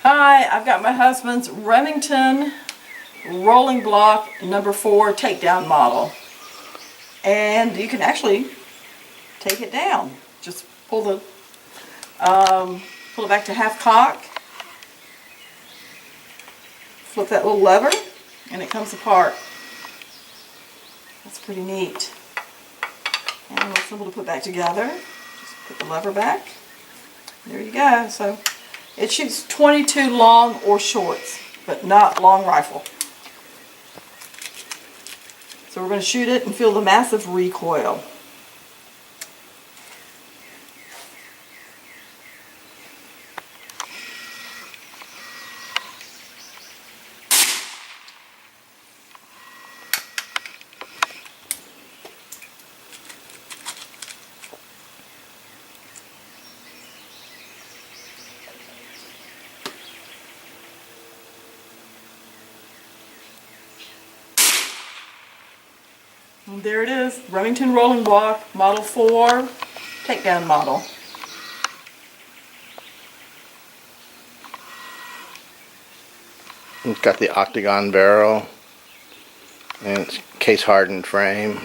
Hi, I've got my husband's Remington rolling block number 4 takedown model. And you can actually take it down. Just pull it back to half cock. Flip that little lever and it comes apart. That's pretty neat. And real simple to put back together. Just put the lever back. There you go. So it shoots 22 long or shorts, but not long rifle. So we're going to shoot it and feel the massive recoil. And there it is, Remington rolling block, model 4, takedown model. It's got the octagon barrel and it's case hardened frame.